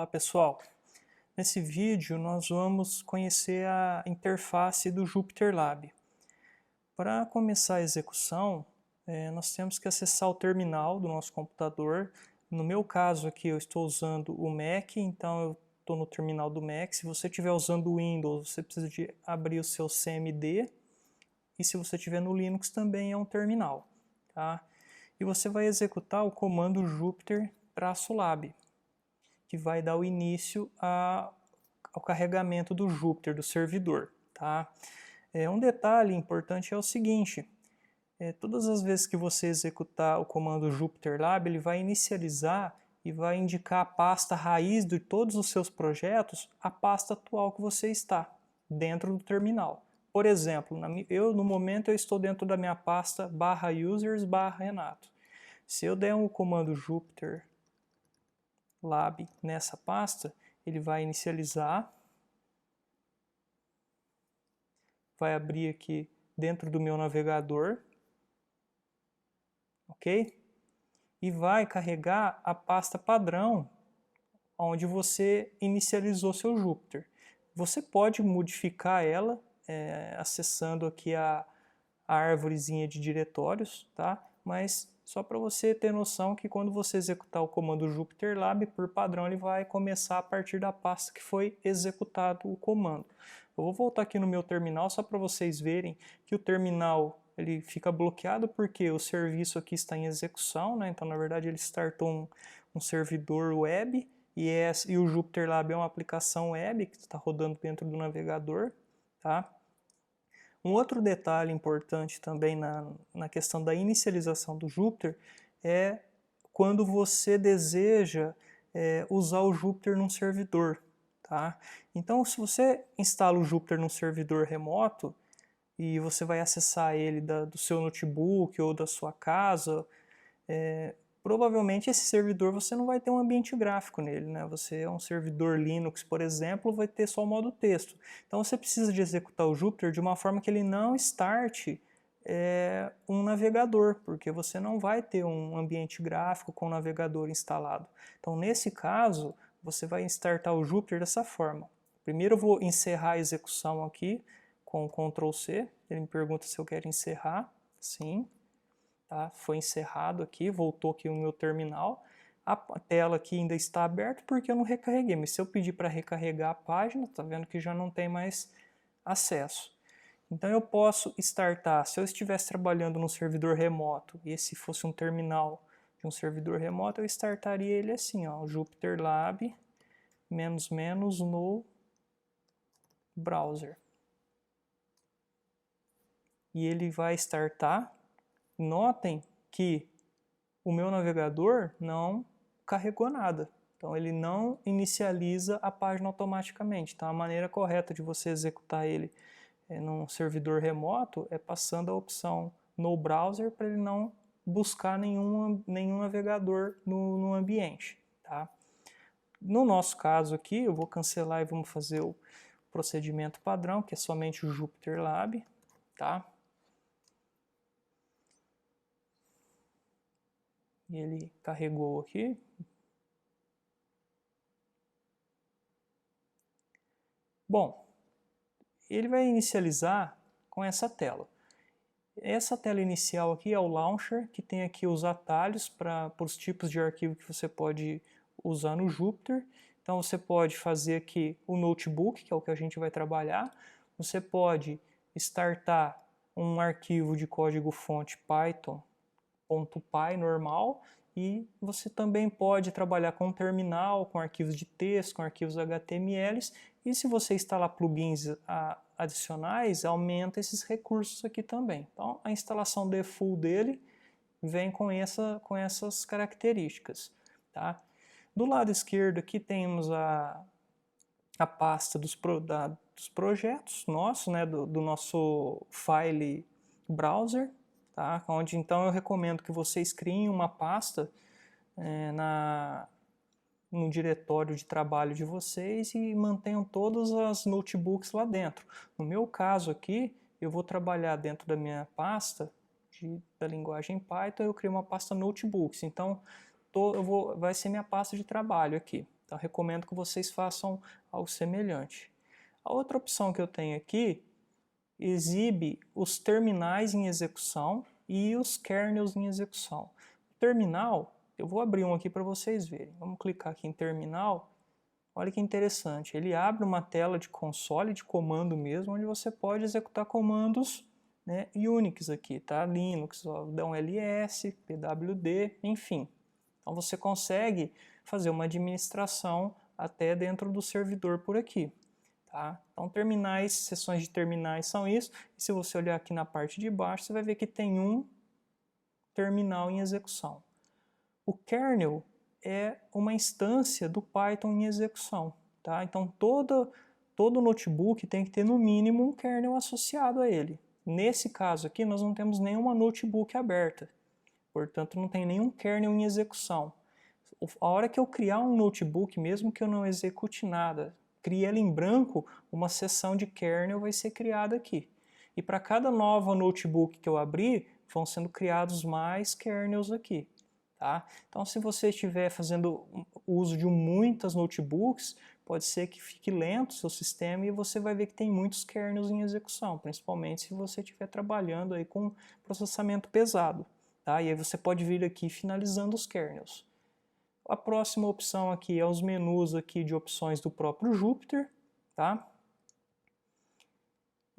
Olá pessoal, nesse vídeo nós vamos conhecer a interface do Jupyter Lab. Para começar a execução, nós temos que acessar o terminal do nosso computador. No meu caso aqui eu estou usando o Mac, então eu estou no terminal do Mac. Se você estiver usando o Windows, você precisa de abrir o seu CMD, e se você estiver no Linux também é um terminal. Tá? E você vai executar o comando Jupyter-Lab, que vai dar o início ao carregamento do Jupyter, do servidor. Tá? Um detalhe importante é o seguinte, todas as vezes que você executar o comando Jupyter Lab, ele vai inicializar e vai indicar a pasta raiz de todos os seus projetos, a pasta atual que você está, dentro do terminal. Por exemplo, no momento eu estou dentro da minha pasta /users/Renato. Se eu der o comando Jupyter Lab nessa pasta, ele vai inicializar, vai abrir aqui dentro do meu navegador, ok? E vai carregar a pasta padrão onde você inicializou seu Jupyter. Você pode modificar ela acessando aqui a árvorezinha de diretórios, tá? Mas só para você ter noção que quando você executar o comando Jupyter Lab, por padrão ele vai começar a partir da pasta que foi executado o comando. Eu vou voltar aqui no meu terminal só para vocês verem que o terminal ele fica bloqueado porque o serviço aqui está em execução, né? Então na verdade ele startou um servidor web e o Jupyter Lab é uma aplicação web que está rodando dentro do navegador, tá? Um outro detalhe importante também na questão da inicialização do Jupyter é quando você deseja usar o Jupyter num servidor. Tá? Então, se você instala o Jupyter num servidor remoto e você vai acessar ele do seu notebook ou da sua casa, provavelmente esse servidor você não vai ter um ambiente gráfico nele, né? Você é um servidor Linux, por exemplo, vai ter só o modo texto. Então você precisa de executar o Jupyter de uma forma que ele não starte um navegador, porque você não vai ter um ambiente gráfico com o navegador instalado. Então nesse caso, você vai startar o Jupyter dessa forma. Primeiro eu vou encerrar a execução aqui com Ctrl C, ele me pergunta se eu quero encerrar, sim. Tá? Foi encerrado aqui, voltou aqui o meu terminal. A tela aqui ainda está aberta porque eu não recarreguei, mas se eu pedir para recarregar a página, tá vendo que já não tem mais acesso. Então eu posso startar, se eu estivesse trabalhando num servidor remoto e esse fosse um terminal de um servidor remoto, eu startaria ele assim, ó, Jupyter Lab -- no browser. E ele vai startar. Notem que o meu navegador não carregou nada. Então ele não inicializa a página automaticamente. Então a maneira correta de você executar ele num servidor remoto é passando a opção no browser para ele não buscar nenhum navegador no ambiente. Tá? No nosso caso aqui, eu vou cancelar e vamos fazer o procedimento padrão, que é somente o Jupyter Lab. Tá? E ele carregou aqui. Bom, ele vai inicializar com essa tela. Essa tela inicial aqui é o Launcher, que tem aqui os atalhos para os tipos de arquivo que você pode usar no Jupyter. Então você pode fazer aqui o notebook, que é o que a gente vai trabalhar. Você pode startar um arquivo de código-fonte Python.py normal, e você também pode trabalhar com terminal, com arquivos de texto, com arquivos HTML, e se você instalar plugins adicionais, aumenta esses recursos aqui também. Então a instalação default dele vem com essas características. Tá? Do lado esquerdo aqui temos a pasta dos projetos nossos, né, do nosso file browser. Tá? Onde então eu recomendo que vocês criem uma pasta no diretório de trabalho de vocês e mantenham todas as notebooks lá dentro. No meu caso aqui, eu vou trabalhar dentro da minha pasta da linguagem Python, eu crio uma pasta notebooks. Então vai ser minha pasta de trabalho aqui. Então, recomendo que vocês façam algo semelhante. A outra opção que eu tenho aqui exibe os terminais em execução e os kernels em execução. O terminal, eu vou abrir um aqui para vocês verem. Vamos clicar aqui em terminal. Olha que interessante, ele abre uma tela de console, de comando mesmo, onde você pode executar comandos, né, Unix aqui, tá? Linux, ó, dá um ls, pwd, enfim. Então você consegue fazer uma administração até dentro do servidor por aqui. Tá? Então terminais, seções de terminais são isso, e se você olhar aqui na parte de baixo, você vai ver que tem um terminal em execução. O kernel é uma instância do Python em execução. Tá? Então todo notebook tem que ter no mínimo um kernel associado a ele. Nesse caso aqui nós não temos nenhuma notebook aberta, portanto não tem nenhum kernel em execução. A hora que eu criar um notebook, mesmo que eu não execute nada, crie ela em branco, uma seção de kernel vai ser criada aqui. E para cada nova notebook que eu abrir, vão sendo criados mais kernels aqui. Tá? Então, se você estiver fazendo uso de muitas notebooks, pode ser que fique lento o seu sistema e você vai ver que tem muitos kernels em execução, principalmente se você estiver trabalhando aí com processamento pesado. Tá? E aí você pode vir aqui finalizando os kernels. A próxima opção aqui é os menus aqui de opções do próprio Jupyter, tá?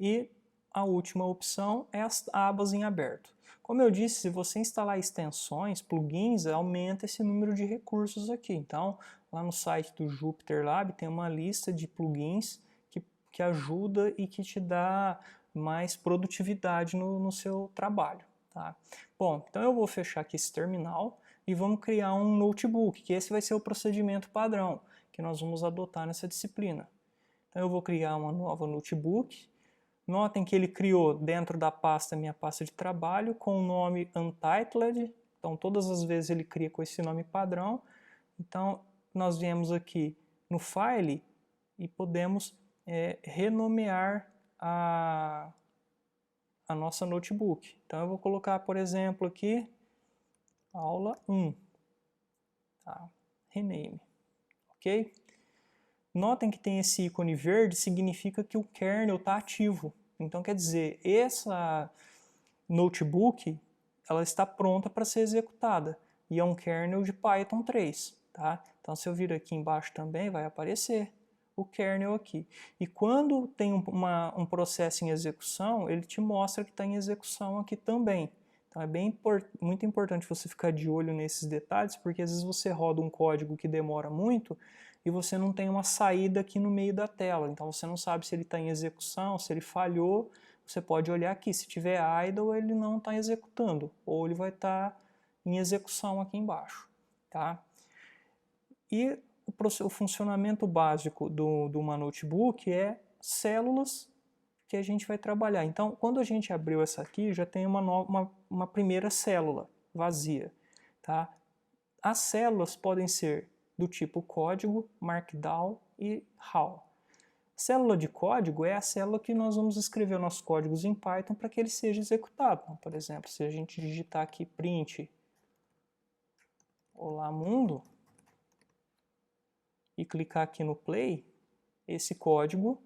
E a última opção é as abas em aberto. Como eu disse, se você instalar extensões, plugins, aumenta esse número de recursos aqui. Então, lá no site do Jupyter Lab tem uma lista de plugins que ajuda e que te dá mais produtividade no seu trabalho, tá? Bom, então eu vou fechar aqui esse terminal e vamos criar um notebook, que esse vai ser o procedimento padrão que nós vamos adotar nessa disciplina. Então eu vou criar uma nova notebook. Notem que ele criou dentro da pasta, minha pasta de trabalho, com o nome Untitled. Então todas as vezes ele cria com esse nome padrão. Então nós viemos aqui no File e podemos renomear a nossa notebook. Então eu vou colocar, por exemplo, aqui aula 1, tá? Rename, ok? Notem que tem esse ícone verde, significa que o kernel está ativo. Então quer dizer, essa notebook ela está pronta para ser executada e é um kernel de Python 3, tá? Então se eu vir aqui embaixo também vai aparecer o kernel aqui. E quando tem um processo em execução, ele te mostra que está em execução aqui também. Então é muito importante você ficar de olho nesses detalhes, porque às vezes você roda um código que demora muito e você não tem uma saída aqui no meio da tela. Então você não sabe se ele está em execução, se ele falhou. Você pode olhar aqui, se tiver idle ele não está executando, ou ele vai estar em execução aqui embaixo. Tá? E o funcionamento básico de uma notebook é células que a gente vai trabalhar. Então, quando a gente abriu essa aqui, já tem uma primeira célula vazia. Tá? As células podem ser do tipo código, markdown e raw. Célula de código é a célula que nós vamos escrever nossos códigos em Python para que ele seja executado. Então, por exemplo, se a gente digitar aqui print olá mundo e clicar aqui no play, esse código,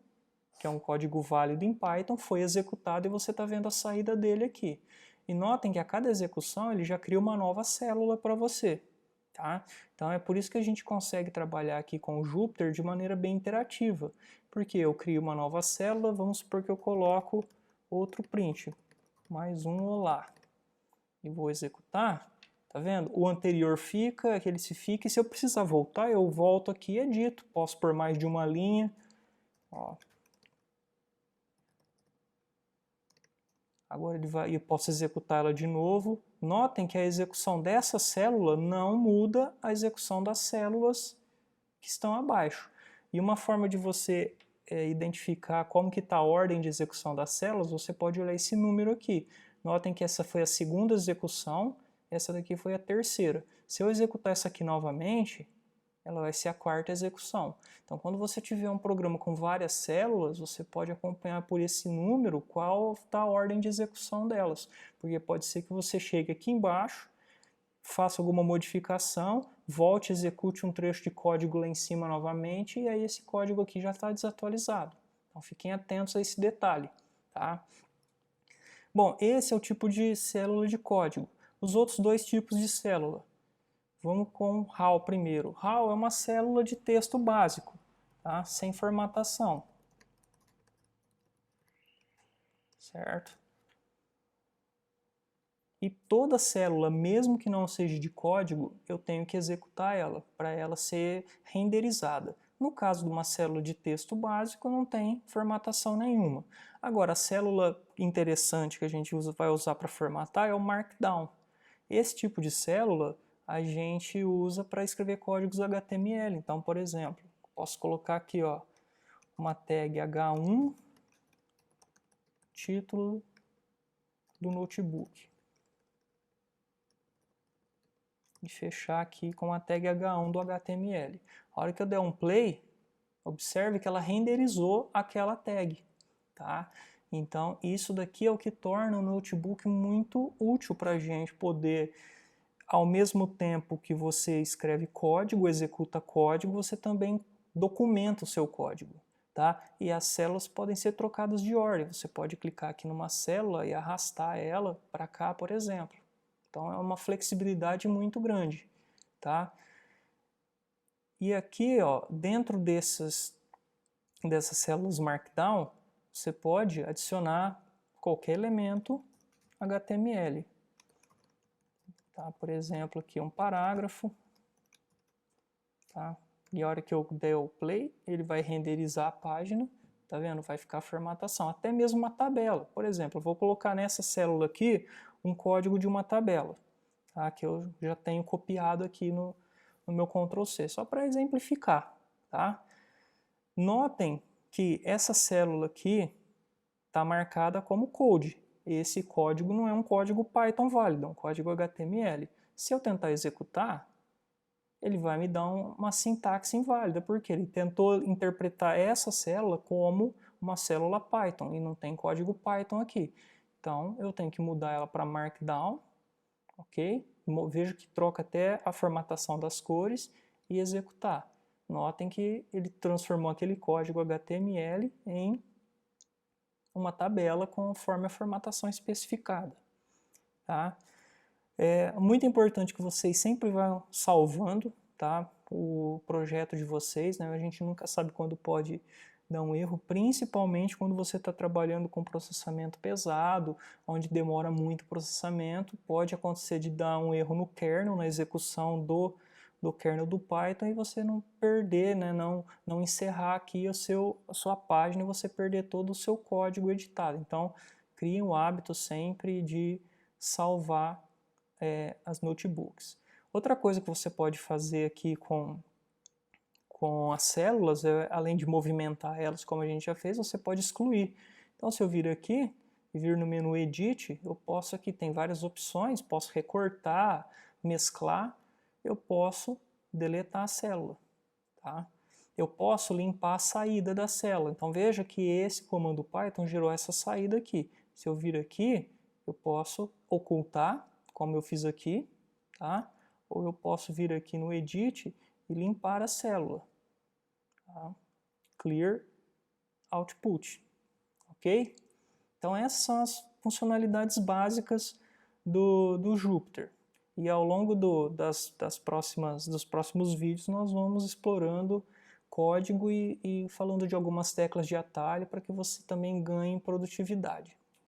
que é um código válido em Python, foi executado e você está vendo a saída dele aqui. E notem que a cada execução ele já cria uma nova célula para você. Tá? Então é por isso que a gente consegue trabalhar aqui com o Jupyter de maneira bem interativa. Porque eu crio uma nova célula, vamos supor que eu coloco outro print, mais um olá. E vou executar, tá vendo? O anterior fica, aquele se fica, e se eu precisar voltar, eu volto aqui e edito. Posso pôr mais de uma linha. Ó. Agora eu posso executar ela de novo. Notem que a execução dessa célula não muda a execução das células que estão abaixo. E uma forma de você identificar como que está a ordem de execução das células, você pode olhar esse número aqui. Notem que essa foi a segunda execução, essa daqui foi a terceira. Se eu executar essa aqui novamente, ela vai ser a quarta execução. Então, quando você tiver um programa com várias células, você pode acompanhar por esse número qual está a ordem de execução delas. Porque pode ser que você chegue aqui embaixo, faça alguma modificação, volte, execute um trecho de código lá em cima novamente, e aí esse código aqui já está desatualizado. Então fiquem atentos a esse detalhe, tá? Bom, esse é o tipo de célula de código. Os outros dois tipos de célula. Vamos com RAW primeiro. RAW é uma célula de texto básico, tá? Sem formatação. Certo? E toda célula, mesmo que não seja de código, eu tenho que executar ela, para ela ser renderizada. No caso de uma célula de texto básico, não tem formatação nenhuma. Agora, a célula interessante que a gente vai usar para formatar é o Markdown. Esse tipo de célula a gente usa para escrever códigos HTML. Então, por exemplo, posso colocar aqui, ó, uma tag H1, título do notebook. E fechar aqui com a tag H1 do HTML. A hora que eu der um play, observe que ela renderizou aquela tag, tá? Então, isso daqui é o que torna o notebook muito útil para a gente poder, ao mesmo tempo que você escreve código, executa código, você também documenta o seu código, tá? E as células podem ser trocadas de ordem. Você pode clicar aqui numa célula e arrastar ela para cá, por exemplo. Então é uma flexibilidade muito grande, tá? E aqui, ó, dentro dessas células Markdown, você pode adicionar qualquer elemento HTML. Tá? Por exemplo, aqui um parágrafo. Tá? E a hora que eu der o play, ele vai renderizar a página. Tá vendo? Vai ficar a formatação. Até mesmo uma tabela. Por exemplo, eu vou colocar nessa célula aqui um código de uma tabela. Tá? Que eu já tenho copiado aqui no meu Ctrl+C. Só para exemplificar. Tá? Notem que essa célula aqui está marcada como code. Esse código não é um código Python válido, é um código HTML. Se eu tentar executar, ele vai me dar uma sintaxe inválida, porque ele tentou interpretar essa célula como uma célula Python, e não tem código Python aqui. Então, eu tenho que mudar ela para Markdown, ok? Vejo que troca até a formatação das cores e executar. Notem que ele transformou aquele código HTML em uma tabela conforme a formatação especificada. Tá? É muito importante que vocês sempre vão salvando, tá, o projeto de vocês, né? A gente nunca sabe quando pode dar um erro, principalmente quando você está trabalhando com processamento pesado, onde demora muito processamento, pode acontecer de dar um erro no kernel, na execução do kernel do Python, e você não perder, né, não encerrar aqui a sua página e você perder todo o seu código editado. Então, crie o hábito sempre de salvar as notebooks. Outra coisa que você pode fazer aqui com as células, além de movimentar elas como a gente já fez, você pode excluir. Então, se eu vir aqui e vir no menu Edit, eu posso aqui, tem várias opções, posso recortar, mesclar, eu posso deletar a célula. Tá? Eu posso limpar a saída da célula. Então veja que esse comando Python gerou essa saída aqui. Se eu vir aqui, eu posso ocultar, como eu fiz aqui, tá? Ou eu posso vir aqui no Edit e limpar a célula. Tá? Clear Output. Ok? Então essas são as funcionalidades básicas do Jupyter. E ao longo dos próximos vídeos nós vamos explorando código e falando de algumas teclas de atalho para que você também ganhe produtividade.